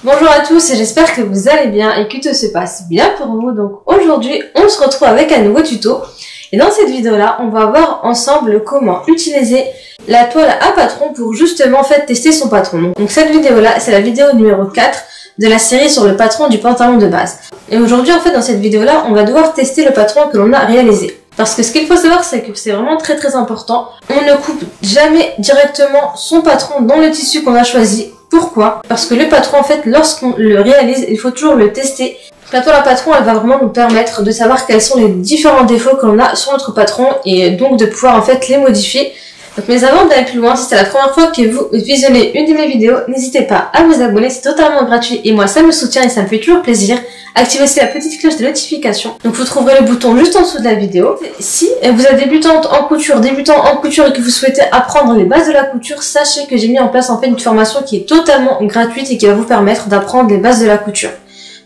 Bonjour à tous et j'espère que vous allez bien et que tout se passe bien pour vous. Donc aujourd'hui on se retrouve avec un nouveau tuto et dans cette vidéo là on va voir ensemble comment utiliser la toile à patron pour justement tester son patron. Donc cette vidéo là c'est la vidéo numéro 4 de la série sur le patron du pantalon de base. Et aujourd'hui dans cette vidéo là on va devoir tester le patron que l'on a réalisé. Parce que ce qu'il faut savoir, c'est que c'est vraiment très important. On ne coupe jamais directement son patron dans le tissu qu'on a choisi. Pourquoi? Parce que le patron, lorsqu'on le réalise, il faut toujours le tester. La toile à patron, elle va vraiment nous permettre de savoir quels sont les différents défauts que l'on a sur notre patron et donc de pouvoir les modifier. Donc, mais avant d'aller plus loin, si c'est la première fois que vous visionnez une de mes vidéos, n'hésitez pas à vous abonner, c'est totalement gratuit et moi ça me soutient et ça me fait toujours plaisir. Activez aussi la petite cloche de notification. Donc vous trouverez le bouton juste en dessous de la vidéo. Si vous êtes débutant en couture et que vous souhaitez apprendre les bases de la couture, sachez que j'ai mis en place une formation qui est totalement gratuite et qui va vous permettre d'apprendre les bases de la couture.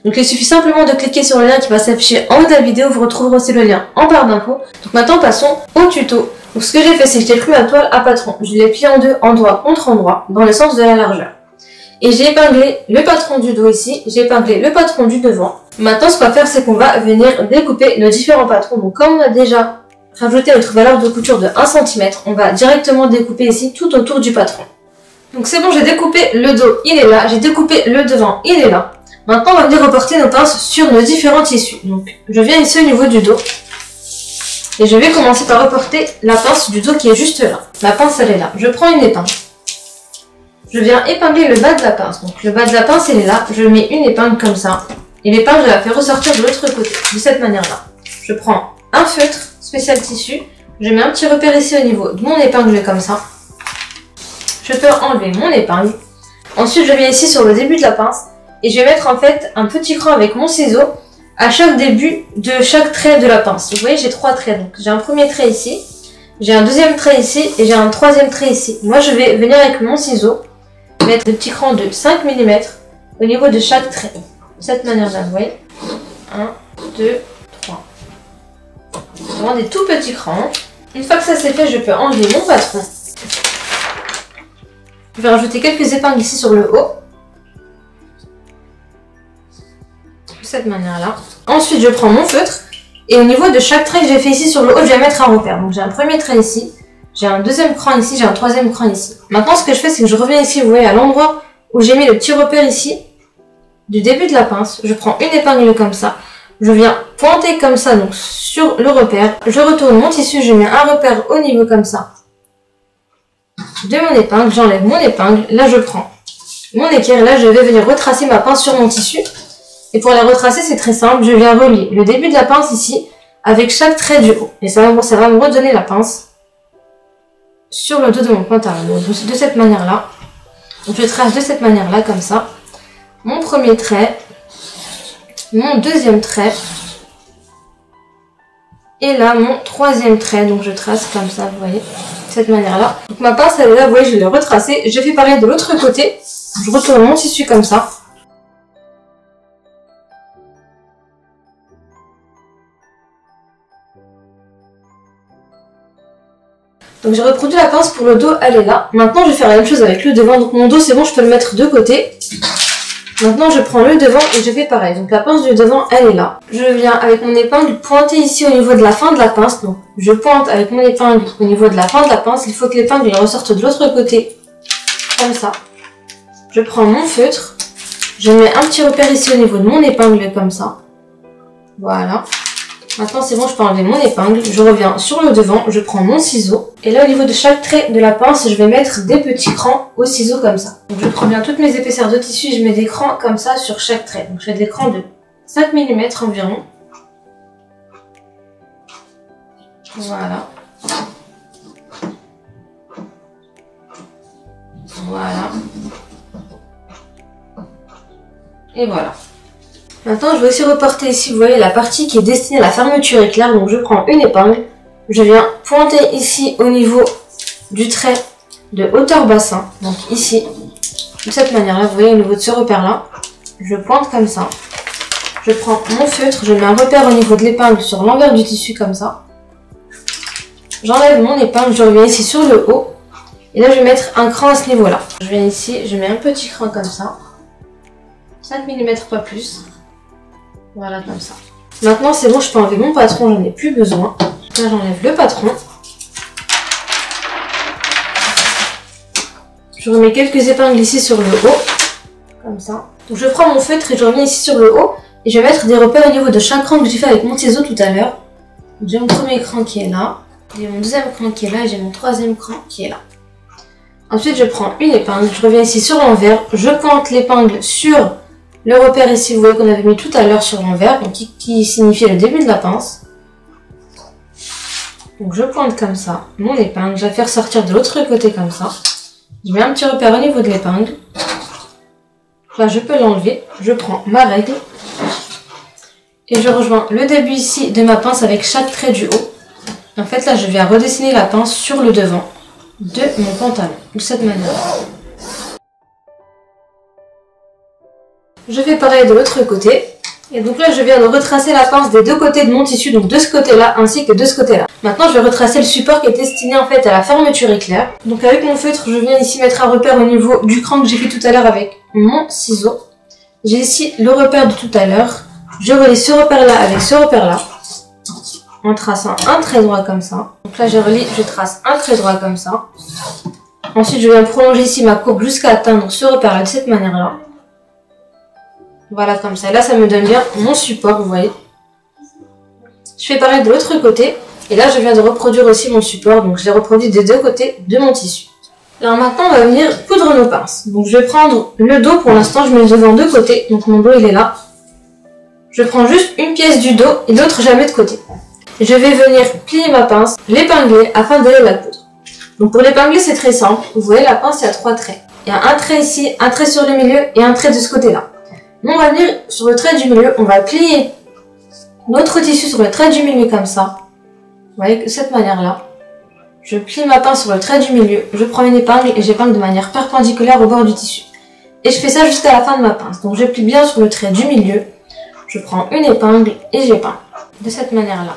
Donc il suffit simplement de cliquer sur le lien qui va s'afficher en haut de la vidéo, vous retrouverez aussi le lien en barre d'infos. Donc maintenant passons au tuto. Donc ce que j'ai fait, c'est que j'ai pris ma toile à patron, je l'ai pliée en deux, endroit contre endroit, dans le sens de la largeur. Et j'ai épinglé le patron du dos ici, j'ai épinglé le patron du devant. Maintenant ce qu'on va faire, c'est qu'on va venir découper nos différents patrons. Donc comme on a déjà rajouté notre valeur de couture de 1 cm, on va directement découper ici tout autour du patron. Donc c'est bon, j'ai découpé le dos, il est là, j'ai découpé le devant, il est là. Maintenant on va venir reporter nos pinces sur nos différents tissus. Donc je viens ici au niveau du dos. Et je vais commencer par reporter la pince du dos qui est juste là. La pince elle est là. Je prends une épingle. Je viens épingler le bas de la pince. Donc le bas de la pince il est là. Je mets une épingle comme ça. Et l'épingle je la fais ressortir de l'autre côté. De cette manière là. Je prends un feutre spécial tissu. Je mets un petit repère ici au niveau de mon épingle comme ça. Je peux enlever mon épingle. Ensuite je viens ici sur le début de la pince. Et je vais mettre un petit cran avec mon ciseau à chaque début de chaque trait de la pince. Vous voyez, j'ai 3 traits. Donc j'ai un premier trait ici, j'ai un deuxième trait ici et j'ai un troisième trait ici. Moi, je vais venir avec mon ciseau mettre des petits crans de 5 mm au niveau de chaque trait. De cette manière-là, vous voyez. 1, 2, 3. Vraiment des tout petits crans. Une fois que ça c'est fait, je peux enlever mon patron. Je vais rajouter quelques épingles ici sur le haut. De cette manière-là. Ensuite, je prends mon feutre et au niveau de chaque trait que j'ai fait ici sur le haut, je vais mettre un repère. Donc j'ai un premier trait ici, j'ai un deuxième cran ici, j'ai un troisième cran ici. Maintenant, ce que je fais, c'est que je reviens ici, vous voyez, à l'endroit où j'ai mis le petit repère ici, du début de la pince. Je prends une épingle comme ça, je viens pointer comme ça, donc sur le repère. Je retourne mon tissu, je mets un repère au niveau comme ça de mon épingle, j'enlève mon épingle, là je prends mon équerre, là je vais venir retracer ma pince sur mon tissu. Et pour la retracer, c'est très simple, je viens relier le début de la pince ici avec chaque trait du haut. Et ça va me redonner la pince sur le dos de mon pantalon. Donc de cette manière-là, je trace de cette manière-là, comme ça, mon premier trait, mon deuxième trait, et là mon troisième trait. Donc je trace comme ça, vous voyez, de cette manière-là. Donc ma pince, elle est là, vous voyez, je l'ai retracée. Je fais pareil de l'autre côté, je retourne mon tissu comme ça. Donc j'ai reproduit la pince pour le dos, elle est là. Maintenant je vais faire la même chose avec le devant. Donc mon dos c'est bon, je peux le mettre de côté. Maintenant je prends le devant et je fais pareil. Donc la pince du devant elle est là. Je viens avec mon épingle pointer ici au niveau de la fin de la pince. Donc je pointe avec mon épingle au niveau de la fin de la pince. Il faut que l'épingle ressorte de l'autre côté. Comme ça. Je prends mon feutre. Je mets un petit repère ici au niveau de mon épingle comme ça. Voilà. Maintenant c'est bon, je peux enlever mon épingle, je reviens sur le devant, je prends mon ciseau. Et là au niveau de chaque trait de la pince, je vais mettre des petits crans au ciseau comme ça. Donc je prends bien toutes mes épaisseurs de tissu et je mets des crans comme ça sur chaque trait. Donc je fais des crans de 5 mm environ. Voilà. Voilà. Et voilà. Maintenant, je vais aussi reporter ici, vous voyez, la partie qui est destinée à la fermeture éclair. Donc, je prends une épingle. Je viens pointer ici au niveau du trait de hauteur bassin. Donc, ici, de cette manière-là, vous voyez, au niveau de ce repère-là. Je pointe comme ça. Je prends mon feutre. Je mets un repère au niveau de l'épingle sur l'envers du tissu comme ça. J'enlève mon épingle. Je reviens ici sur le haut. Et là, je vais mettre un cran à ce niveau-là. Je viens ici, je mets un petit cran comme ça. 5 mm pas plus. Voilà comme ça. Maintenant c'est bon, je peux enlever mon patron, j'en ai plus besoin. Là j'enlève le patron. Je remets quelques épingles ici sur le haut. Comme ça. Donc je prends mon feutre et je reviens ici sur le haut. Et je vais mettre des repères au niveau de chaque cran que j'ai fait avec mon ciseau tout à l'heure. J'ai mon premier cran qui est là. J'ai mon deuxième cran qui est là et j'ai mon troisième cran qui est là. Ensuite je prends une épingle, je reviens ici sur l'envers. Je pointe l'épingle sur le repère ici, vous voyez qu'on avait mis tout à l'heure sur l'envers, donc qui signifie le début de la pince. Donc je pointe comme ça mon épingle, je vais faire sortir de l'autre côté comme ça. Je mets un petit repère au niveau de l'épingle. Là je peux l'enlever, je prends ma règle. Et je rejoins le début ici de ma pince avec chaque trait du haut. En fait là je viens redessiner la pince sur le devant de mon pantalon, de cette manière. Je fais pareil de l'autre côté. Et donc là je viens de retracer la pince des deux côtés de mon tissu, donc de ce côté-là ainsi que de ce côté-là. Maintenant je vais retracer le support qui est destiné en fait à la fermeture éclair. Donc avec mon feutre je viens ici mettre un repère au niveau du cran que j'ai fait tout à l'heure avec mon ciseau. J'ai ici le repère de tout à l'heure. Je relie ce repère-là avec ce repère-là. En traçant un trait droit comme ça. Donc là je trace un trait droit comme ça. Ensuite je viens prolonger ici ma courbe jusqu'à atteindre ce repère-là de cette manière-là. Voilà comme ça. Et là ça me donne bien mon support, vous voyez. Je fais pareil de l'autre côté. Et là je viens de reproduire aussi mon support. Donc je l'ai reproduit des deux côtés de mon tissu. Alors maintenant on va venir coudre nos pinces. Donc je vais prendre le dos pour l'instant, je mets le devant de côté. Donc mon dos il est là. Je prends juste une pièce du dos et l'autre je la mets de côté. Je vais venir plier ma pince, l'épingler afin d'aller la coudre. Donc pour l'épingler c'est très simple. Vous voyez la pince il y a 3 traits. Il y a un trait ici, un trait sur le milieu et un trait de ce côté-là. Nous on va venir sur le trait du milieu, on va plier notre tissu sur le trait du milieu comme ça. Vous voyez de cette manière-là. Je plie ma pince sur le trait du milieu, je prends une épingle et j'épingle de manière perpendiculaire au bord du tissu. Et je fais ça jusqu'à la fin de ma pince. Donc je plie bien sur le trait du milieu. Je prends une épingle et j'épingle. De cette manière-là.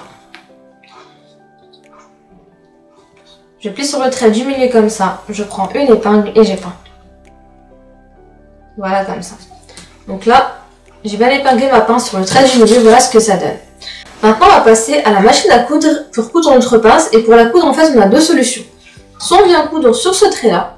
Je plie sur le trait du milieu comme ça. Je prends une épingle et j'épingle. Voilà comme ça. Donc là, j'ai bien épinglé ma pince sur le trait du milieu. Voilà ce que ça donne. Maintenant, on va passer à la machine à coudre pour coudre notre pince. Et pour la coudre, en fait, on a deux solutions. Soit on vient coudre sur ce trait-là,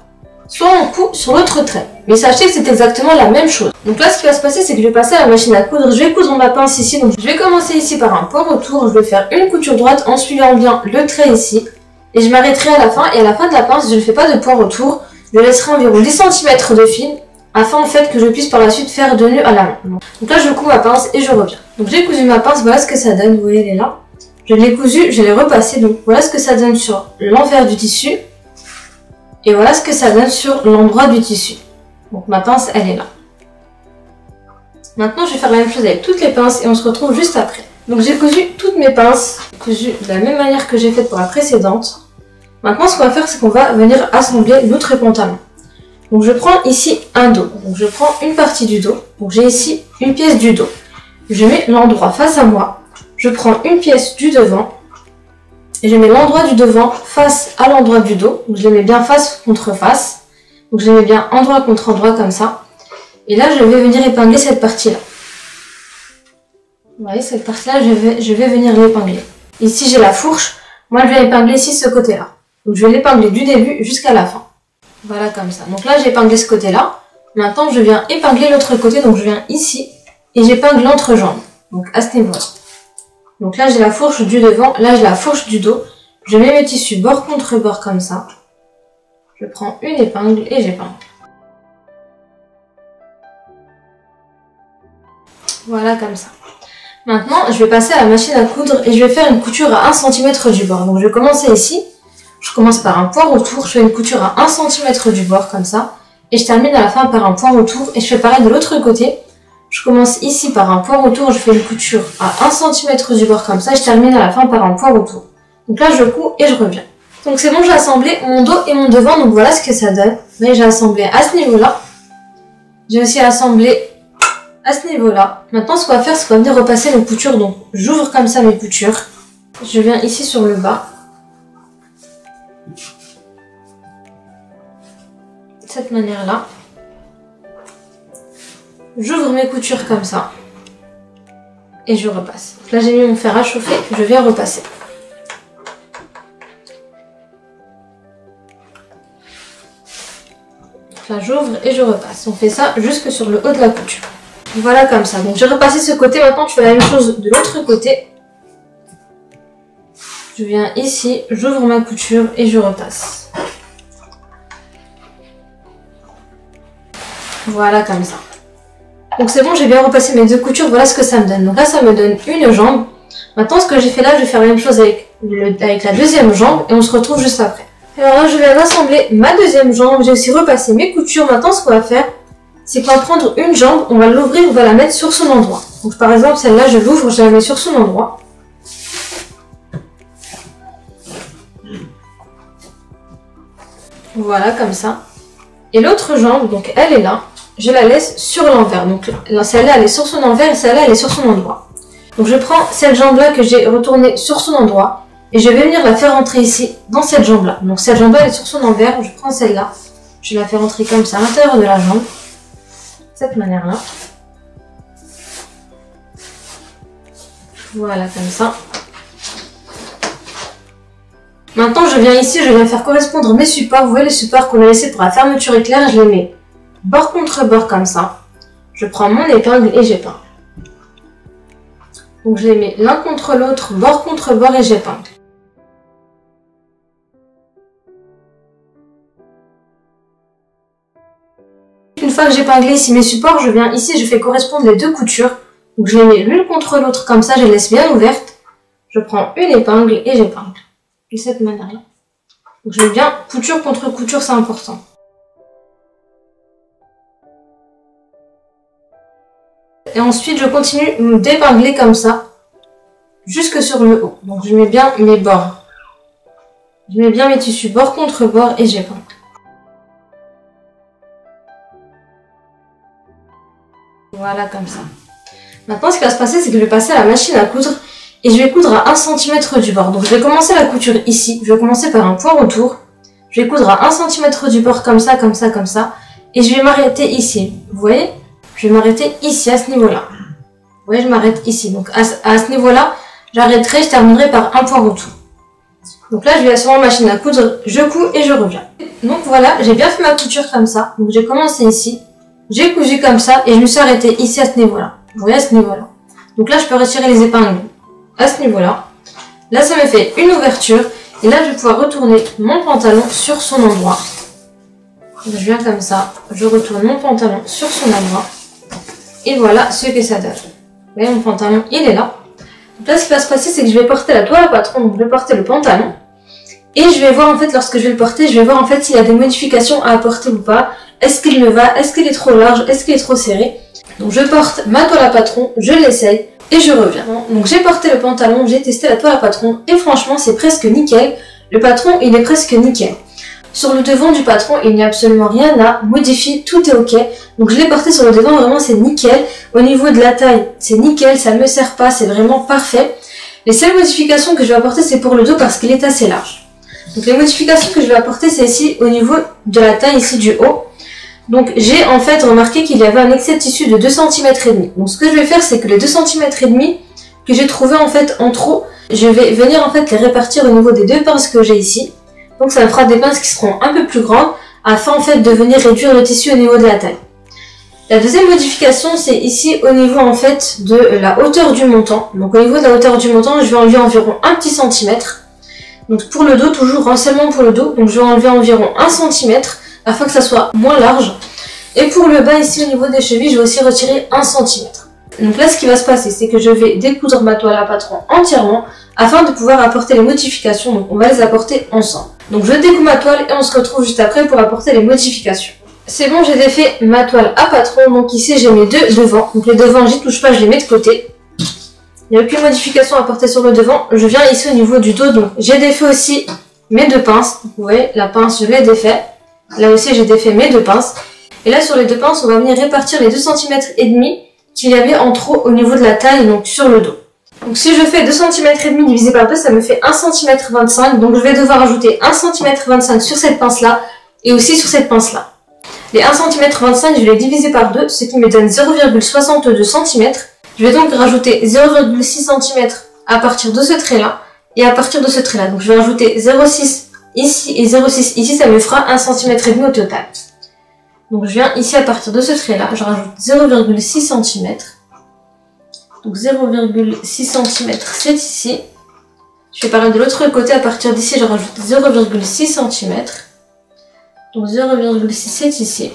soit on coud sur l'autre trait. Mais sachez que c'est exactement la même chose. Donc là, ce qui va se passer, c'est que je vais passer à la machine à coudre. Je vais coudre ma pince ici. Donc je vais commencer ici par un point retour. Je vais faire une couture droite en suivant bien le trait ici. Et je m'arrêterai à la fin. Et à la fin de la pince, je ne fais pas de point retour. Je laisserai environ 10 cm de fil. Afin en fait que je puisse par la suite faire 2 nœuds à la main. Donc là, je couds ma pince et je reviens. Donc j'ai cousu ma pince. Voilà ce que ça donne. Vous voyez, elle est là. Je l'ai cousue, je l'ai repassée. Donc voilà ce que ça donne sur l'envers du tissu. Et voilà ce que ça donne sur l'endroit du tissu. Donc ma pince, elle est là. Maintenant, je vais faire la même chose avec toutes les pinces et on se retrouve juste après. Donc j'ai cousu toutes mes pinces, cousues de la même manière que j'ai fait pour la précédente. Maintenant, ce qu'on va faire, c'est qu'on va venir assembler notre pantalon. Donc je prends ici un dos. Donc je prends une partie du dos. Donc j'ai ici une pièce du dos. Je mets l'endroit face à moi. Je prends une pièce du devant. Et je mets l'endroit du devant face à l'endroit du dos. Donc je les mets bien face contre face. Donc je les mets bien endroit contre endroit comme ça. Et là je vais venir épingler cette partie-là. Vous voyez cette partie-là, je vais venir l'épingler. Ici j'ai la fourche. Moi je vais épingler ici ce côté-là. Donc je vais l'épingler du début jusqu'à la fin. Voilà comme ça. Donc là j'ai épinglé ce côté-là. Maintenant je viens épingler l'autre côté. Donc je viens ici et j'épingle l'entrejambe. Donc à ce niveau-là. Donc là j'ai la fourche du devant, là j'ai la fourche du dos. Je mets mes tissus bord contre bord comme ça. Je prends une épingle et j'épingle. Voilà comme ça. Maintenant je vais passer à la machine à coudre et je vais faire une couture à 1 cm du bord. Donc je vais commencer ici. Je commence par un point retour, je fais une couture à 1 cm du bord comme ça. Et je termine à la fin par un point retour et je fais pareil de l'autre côté. Je commence ici par un point retour, je fais une couture à 1 cm du bord comme ça et je termine à la fin par un point retour. Donc là je couds et je reviens. Donc c'est bon, j'ai assemblé mon dos et mon devant, donc voilà ce que ça donne. Vous voyez, j'ai assemblé à ce niveau-là. J'ai aussi assemblé à ce niveau-là. Maintenant ce qu'on va faire, c'est qu'on va venir repasser nos coutures. Donc j'ouvre comme ça mes coutures. Je viens ici sur le bas. De cette manière-là. j'ouvre mes coutures comme ça. Et je repasse. Là j'ai mis mon fer à chauffer, je viens repasser. Là j'ouvre et je repasse. On fait ça jusque sur le haut de la couture. Voilà comme ça. Donc j'ai repassé ce côté, maintenant je fais la même chose de l'autre côté. Je viens ici, j'ouvre ma couture et je repasse. Voilà comme ça. Donc c'est bon, j'ai bien repassé mes deux coutures, voilà ce que ça me donne. Donc là ça me donne une jambe. Maintenant ce que j'ai fait là, je vais faire la même chose avec la deuxième jambe et on se retrouve juste après. Alors là je viens d'assembler ma deuxième jambe, j'ai aussi repassé mes coutures. Maintenant ce qu'on va faire, c'est qu'on va prendre une jambe, on va l'ouvrir, on va la mettre sur son endroit. Donc par exemple celle-là je l'ouvre, je la mets sur son endroit. Voilà comme ça. Et l'autre jambe, donc elle est là. Je la laisse sur l'envers. Donc là, celle-là, elle est sur son envers et celle-là, elle est sur son endroit. Donc je prends cette jambe-là que j'ai retournée sur son endroit et je vais venir la faire rentrer ici, dans cette jambe-là. Donc cette jambe-là, elle est sur son envers. Je prends celle-là, je la fais rentrer comme ça à l'intérieur de la jambe. De cette manière-là. Voilà, comme ça. Maintenant, je viens ici, je viens faire correspondre mes supports. Vous voyez les supports qu'on a laissés pour la fermeture éclair, je les mets bord contre bord comme ça. Je prends mon épingle et j'épingle. Donc je les mets l'un contre l'autre, bord contre bord et j'épingle. Une fois que j'ai épinglé ici mes supports, je viens ici, je fais correspondre les deux coutures. Donc je les mets l'une contre l'autre comme ça, je les laisse bien ouvertes. Je prends une épingle et j'épingle. De cette manière-là. Donc je mets bien couture contre couture, c'est important. Et ensuite, je continue d'épingler comme ça, jusque sur le haut. Donc, je mets bien mes bords. Je mets bien mes tissus bord contre bord et j'épingle. Voilà, comme ça. Maintenant, ce qui va se passer, c'est que je vais passer à la machine à coudre et je vais coudre à 1 cm du bord. Donc, je vais commencer la couture ici. Je vais commencer par un point retour. Je vais coudre à 1 cm du bord comme ça, comme ça, comme ça. Et je vais m'arrêter ici. Vous voyez ? Je vais m'arrêter ici, à ce niveau-là. Vous voyez, je m'arrête ici. Donc, à ce niveau-là, j'arrêterai, je terminerai par un point retour. Donc là, je vais sur ma machine à coudre, je couds et je reviens. Donc voilà, j'ai bien fait ma couture comme ça. Donc, j'ai commencé ici, j'ai cousu comme ça et je me suis arrêtée ici à ce niveau-là. Vous voyez, à ce niveau-là. Donc là, je peux retirer les épingles à ce niveau-là. Là, ça me fait une ouverture. Et là, je vais pouvoir retourner mon pantalon sur son endroit. Donc, je viens comme ça, je retourne mon pantalon sur son endroit. Et voilà ce que ça donne. Vous voyez, mon pantalon, il est là. Donc là, ce qui va se passer, c'est que je vais porter la toile à patron. Donc, je vais porter le pantalon. Et je vais voir, en fait, lorsque je vais le porter, je vais voir, en fait, s'il y a des modifications à apporter ou pas. Est-ce qu'il me va? Est-ce qu'il est trop large? Est-ce qu'il est trop serré? Donc, je porte ma toile à patron, je l'essaye et je reviens. Donc, j'ai porté le pantalon, j'ai testé la toile à patron. Et franchement, c'est presque nickel. Le patron, il est presque nickel. Sur le devant du patron, il n'y a absolument rien à modifier, tout est ok. Donc je l'ai porté sur le devant, vraiment c'est nickel. Au niveau de la taille, c'est nickel, ça ne me sert pas, c'est vraiment parfait. Les seules modifications que je vais apporter, c'est pour le dos parce qu'il est assez large. Donc les modifications que je vais apporter, c'est ici au niveau de la taille, ici du haut. Donc j'ai en fait remarqué qu'il y avait un excès de tissu de 2 cm et demi. Donc ce que je vais faire, c'est que les 2 cm et demi que j'ai trouvé en fait en trop, je vais venir en fait les répartir au niveau des deux pinces que j'ai ici. Donc ça me fera des pinces qui seront un peu plus grandes afin en fait de venir réduire le tissu au niveau de la taille. La deuxième modification, c'est ici au niveau en fait de la hauteur du montant. Donc au niveau de la hauteur du montant, je vais enlever environ un petit centimètre. Donc pour le dos, toujours seulement pour le dos, donc je vais enlever environ 1 cm afin que ça soit moins large. Et pour le bas ici au niveau des chevilles, je vais aussi retirer 1 cm. Donc là ce qui va se passer, c'est que je vais découdre ma toile à patron entièrement afin de pouvoir apporter les modifications. Donc on va les apporter ensemble. Donc je découpe ma toile et on se retrouve juste après pour apporter les modifications. C'est bon, j'ai défait ma toile à patron. Donc ici j'ai mes deux devants. Donc les devants, j'y touche pas, je les mets de côté. Il n'y a aucune modification à apporter sur le devant. Je viens ici au niveau du dos. Donc j'ai défait aussi mes deux pinces. Vous voyez, la pince, je l'ai défait. Là aussi j'ai défait mes deux pinces. Et là sur les deux pinces, on va venir répartir les 2 cm et demi qu'il y avait en trop au niveau de la taille, donc sur le dos. Donc si je fais 2 cm et demi divisé par 2, ça me fait 1 cm 25. Donc je vais devoir ajouter 1 cm 25 sur cette pince là et aussi sur cette pince là. Les 1,25 cm, je vais les diviser par 2, ce qui me donne 0,62 cm. Je vais donc rajouter 0,6 cm à partir de ce trait-là et à partir de ce trait-là. Donc je vais rajouter 0,6 ici et 0,6 ici, ça me fera 1,5 cm au total. Donc je viens ici à partir de ce trait-là, je rajoute 0,6 cm. Donc 0,6 cm, c'est ici. Je fais pareil de l'autre côté, à partir d'ici, je rajoute 0,6 cm. Donc 0,6 c'est ici.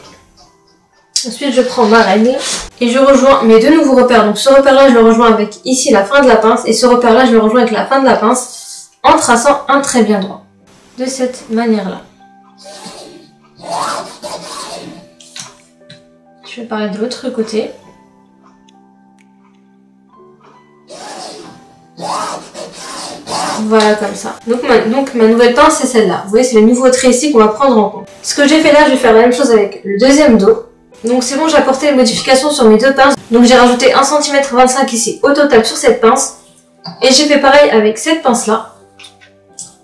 Ensuite, je prends ma règle et je rejoins mes deux nouveaux repères. Donc ce repère-là, je le rejoins avec ici la fin de la pince et ce repère-là, je le rejoins avec la fin de la pince en traçant un trait bien droit. De cette manière-là. Je fais pareil de l'autre côté. Voilà, comme ça. Donc ma nouvelle pince, c'est celle-là. Vous voyez, c'est le nouveau trait ici qu'on va prendre en compte. Ce que j'ai fait là, je vais faire la même chose avec le deuxième dos. Donc c'est bon, j'ai apporté les modifications sur mes deux pinces. Donc j'ai rajouté 1,25 cm ici au total sur cette pince. Et j'ai fait pareil avec cette pince-là.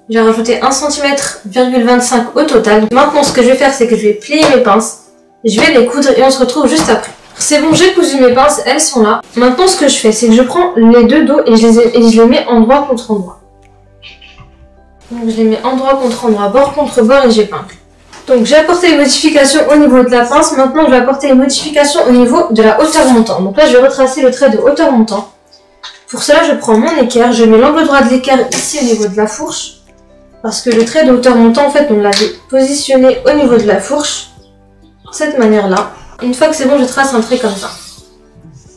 J'ai rajouté 1,25 cm au total. Donc maintenant, ce que je vais faire, c'est que je vais plier mes pinces. Je vais les coudre et on se retrouve juste après. C'est bon, j'ai cousu mes pinces, elles sont là. Maintenant, ce que je fais, c'est que je prends les deux dos et je les mets endroit contre endroit. Donc je les mets endroit contre endroit, bord contre bord et j'épingle. Donc j'ai apporté les modifications au niveau de la pince. Maintenant, je vais apporter les modifications au niveau de la hauteur montant. Donc là, je vais retracer le trait de hauteur montant. Pour cela, je prends mon équerre. Je mets l'angle droit de l'équerre ici au niveau de la fourche. Parce que le trait de hauteur montant, en fait, on l'avait positionné au niveau de la fourche. De cette manière-là. Une fois que c'est bon, je trace un trait comme ça.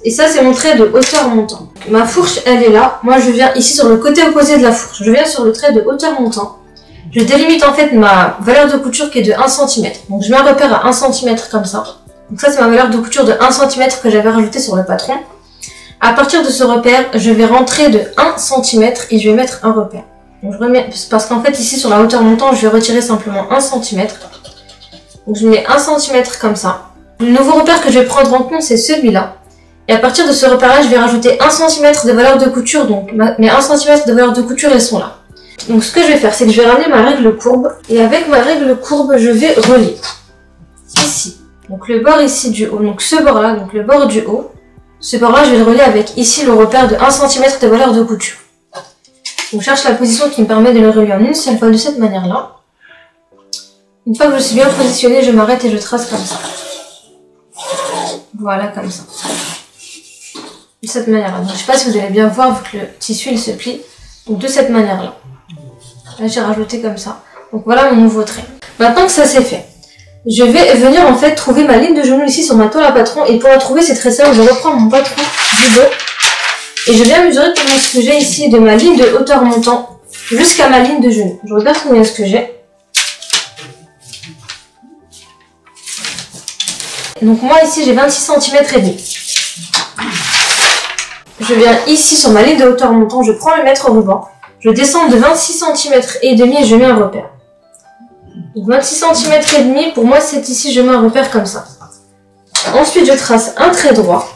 Et ça, c'est mon trait de hauteur montant. Ma fourche, elle est là. Moi, je viens ici sur le côté opposé de la fourche. Je viens sur le trait de hauteur montant. Je délimite en fait ma valeur de couture qui est de 1 cm. Donc je mets un repère à 1 cm comme ça. Donc ça, c'est ma valeur de couture de 1 cm que j'avais rajouté sur le patron. À partir de ce repère, je vais rentrer de 1 cm et je vais mettre un repère. Donc je remets, parce qu'en fait ici sur la hauteur montant, je vais retirer simplement 1 cm. Donc je mets 1 cm comme ça. Le nouveau repère que je vais prendre en compte, c'est celui-là. Et à partir de ce repère-là, je vais rajouter 1 cm de valeur de couture. Donc mes 1 cm de valeur de couture, elles sont là. Donc ce que je vais faire, c'est que je vais ramener ma règle courbe. Et avec ma règle courbe, je vais relier. Ici. Donc le bord ici du haut. Donc ce bord-là, donc le bord du haut. Ce bord-là, je vais le relier avec ici le repère de 1 cm de valeur de couture. Donc je cherche la position qui me permet de le relier en une seule fois de cette manière-là. Une fois que je suis bien positionnée, je m'arrête et je trace comme ça. Voilà, comme ça. De cette manière-là. Donc je ne sais pas si vous allez bien voir vu que le tissu il se plie. Donc de cette manière-là. Là j'ai rajouté comme ça. Donc voilà mon nouveau trait. Maintenant que ça c'est fait, je vais venir en fait trouver ma ligne de genou ici sur ma toile à patron. Et pour la trouver, c'est très simple. Je reprends mon patron du dos. Et je viens mesurer combien est-ce que j'ai ici de ma ligne de hauteur montant jusqu'à ma ligne de genou. Je regarde combien est-ce que j'ai. Donc moi ici j'ai 26 cm et demi. Je viens ici sur ma ligne de hauteur montant, je prends le mètre ruban, je descends de 26 cm et demi et je mets un repère. Donc 26 cm et demi, pour moi c'est ici, je mets un repère comme ça. Ensuite je trace un trait droit.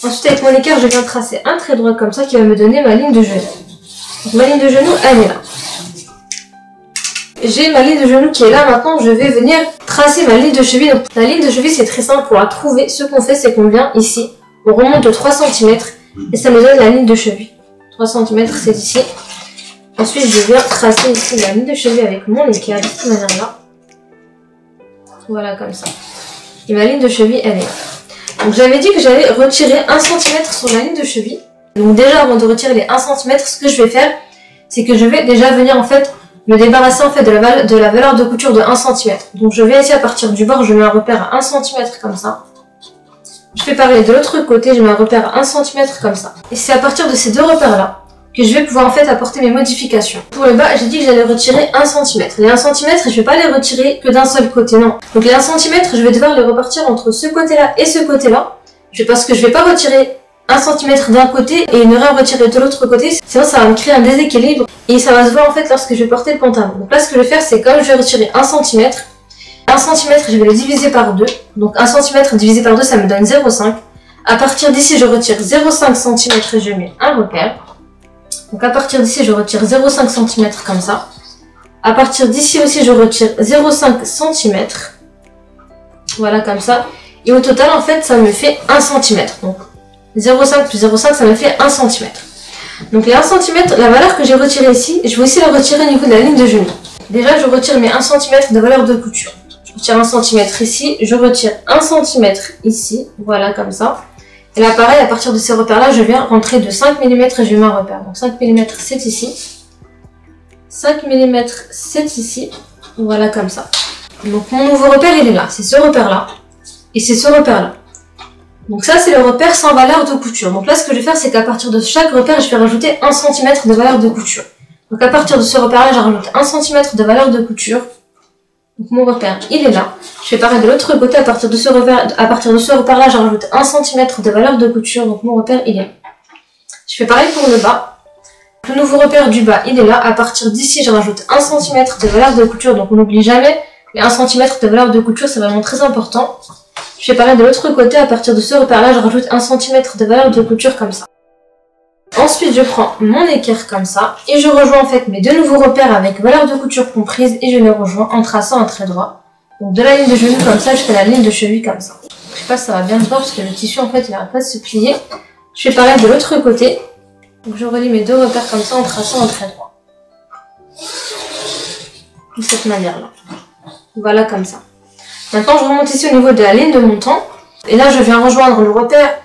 Ensuite avec mon équerre je viens tracer un trait droit comme ça qui va me donner ma ligne de genou. Donc ma ligne de genou elle est là. J'ai ma ligne de genou qui est là, maintenant je vais venir tracer ma ligne de cheville. Donc, la ligne de cheville c'est très simple pour la trouver. Ce qu'on fait c'est qu'on vient ici, on remonte de 3 cm et ça me donne la ligne de cheville. 3 cm c'est ici. Ensuite je viens tracer ici la ligne de cheville avec mon équerre de cette manière là. Voilà comme ça. Et ma ligne de cheville elle est là. Donc j'avais dit que j'allais retirer 1 cm sur la ligne de cheville. Donc déjà avant de retirer les 1 cm, ce que je vais faire c'est que je vais déjà venir en fait me débarrasser en fait de la valeur de couture de 1 cm. Donc je viens ici à partir du bord, je mets un repère à 1 cm comme ça. Je fais pareil de l'autre côté, je mets un repère à 1 cm comme ça. Et c'est à partir de ces deux repères là que je vais pouvoir en fait apporter mes modifications. Pour le bas, j'ai dit que j'allais retirer 1 cm. Les 1 cm, je ne vais pas les retirer que d'un seul côté, non. Donc les 1 cm, je vais devoir les repartir entre ce côté-là et ce côté-là. Parce que je ne vais pas retirer 1 cm d'un côté et ne rien retirer de l'autre côté, sinon ça va me créer un déséquilibre et ça va se voir en fait lorsque je vais porter le pantalon. Donc là ce que je vais faire c'est comme je vais retirer 1 cm, 1 cm je vais le diviser par 2, donc 1 cm divisé par 2 ça me donne 0,5. À partir d'ici je retire 0,5 cm et je mets un repère. Donc à partir d'ici je retire 0,5 cm comme ça. À partir d'ici aussi je retire 0,5 cm. Voilà, comme ça. Et au total, en fait, ça me fait 1 cm. Donc, 0,5 plus 0,5, ça me fait 1 cm. Donc, les 1 cm, la valeur que j'ai retirée ici, je vais aussi la retirer au niveau de la ligne de genou. Déjà, je retire mes 1 cm de valeur de couture. Je retire 1 cm ici, je retire 1 cm ici. Voilà, comme ça. Et là, pareil, à partir de ces repères-là, je viens rentrer de 5 mm et je mets un repère. Donc, 5 mm, c'est ici. 5 mm, c'est ici. Voilà, comme ça. Donc, mon nouveau repère, il est là. C'est ce repère-là. Et c'est ce repère-là. Donc, ça, c'est le repère sans valeur de couture. Donc, là, ce que je vais faire, c'est qu'à partir de chaque repère, je vais rajouter 1 cm de valeur de couture. Donc, à partir de ce repère-là, je rajoute 1 cm de valeur de couture. Donc, mon repère, il est là. Je fais pareil de l'autre côté. À partir de ce repère-là, je rajoute 1 cm de valeur de couture. Donc, mon repère, il est là. Je fais pareil pour le bas. Le nouveau repère du bas, il est là. À partir d'ici, je rajoute 1 cm de valeur de couture. Donc, on n'oublie jamais les 1 cm de valeur de couture, c'est vraiment très important. Je fais pareil de l'autre côté. À partir de ce repère-là, je rajoute 1 cm de valeur de couture comme ça. Ensuite, je prends mon équerre comme ça et je rejoins en fait mes deux nouveaux repères avec valeur de couture comprise et je les rejoins en traçant un trait droit. Donc de la ligne de genou comme ça jusqu'à la ligne de cheville comme ça. Je sais pas si ça va bien se voir parce que le tissu en fait il n'arrête pas de se plier. Je fais pareil de l'autre côté. Donc je relie mes deux repères comme ça en traçant un trait droit. De cette manière-là. Voilà comme ça. Maintenant je remonte ici au niveau de la ligne de montant. Et là je viens rejoindre le repère.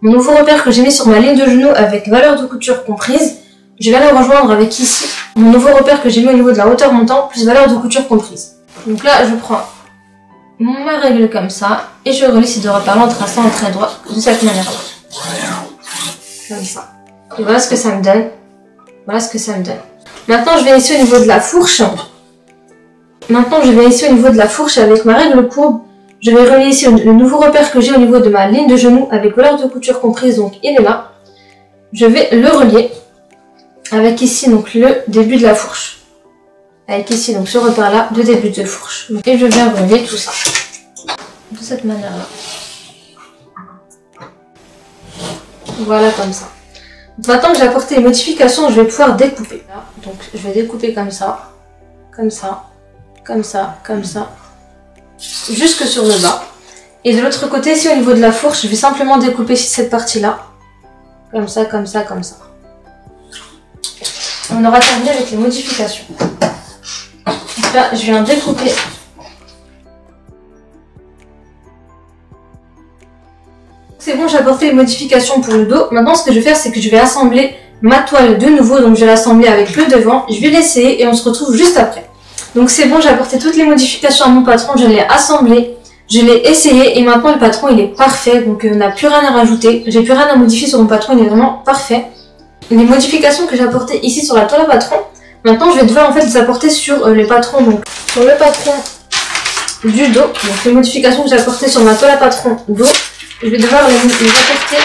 Mon nouveau repère que j'ai mis sur ma ligne de genou avec valeur de couture comprise, je vais le rejoindre avec ici mon nouveau repère que j'ai mis au niveau de la hauteur montant plus valeur de couture comprise. Donc là, je prends ma règle comme ça et je relie ces deux repères en traçant un trait droit de cette manière-là. Comme ça. Et voilà ce que ça me donne. Voilà ce que ça me donne. Maintenant, je viens ici au niveau de la fourche. Avec ma règle courbe. Je vais relier ici le nouveau repère que j'ai au niveau de ma ligne de genou avec valeur de couture comprise, donc il est là. Je vais le relier avec ici donc le début de la fourche. Avec ici donc ce repère là de début de fourche. Et je viens relier tout ça. De cette manière là. Voilà comme ça. Maintenant que j'ai apporté les modifications, je vais pouvoir découper. Donc je vais découper comme ça, comme ça, comme ça, comme ça. Jusque sur le bas. Et de l'autre côté, ici au niveau de la fourche, je vais simplement découper ici cette partie-là. Comme ça, comme ça, comme ça. On aura terminé avec les modifications. Donc là, je viens découper. C'est bon, j'ai apporté les modifications pour le dos. Maintenant, ce que je vais faire, c'est que je vais assembler ma toile de nouveau. Donc je vais l'assembler avec le devant. Je vais l'essayer et on se retrouve juste après. Donc c'est bon, j'ai apporté toutes les modifications à mon patron, je l'ai assemblé, je l'ai essayé et maintenant le patron il est parfait, donc on n'a plus rien à rajouter, j'ai plus rien à modifier sur mon patron, il est vraiment parfait. Les modifications que j'ai apportées ici sur la toile à patron, maintenant je vais devoir en fait les apporter sur le patron, donc sur le patron du dos, donc les modifications que j'ai apportées sur ma toile à patron dos, je vais devoir les apporter.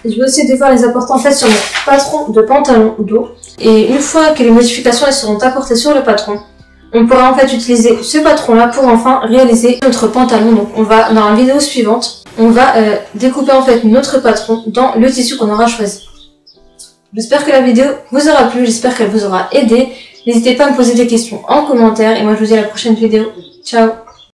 Je vais aussi devoir les apporter en fait sur mon patron de pantalon dos. Et une fois que les modifications elles seront apportées sur le patron, on pourra en fait utiliser ce patron là pour enfin réaliser notre pantalon. Donc on va, dans la vidéo suivante, on va découper en fait notre patron dans le tissu qu'on aura choisi. J'espère que la vidéo vous aura plu, j'espère qu'elle vous aura aidé. N'hésitez pas à me poser des questions en commentaire et moi je vous dis à la prochaine vidéo. Ciao!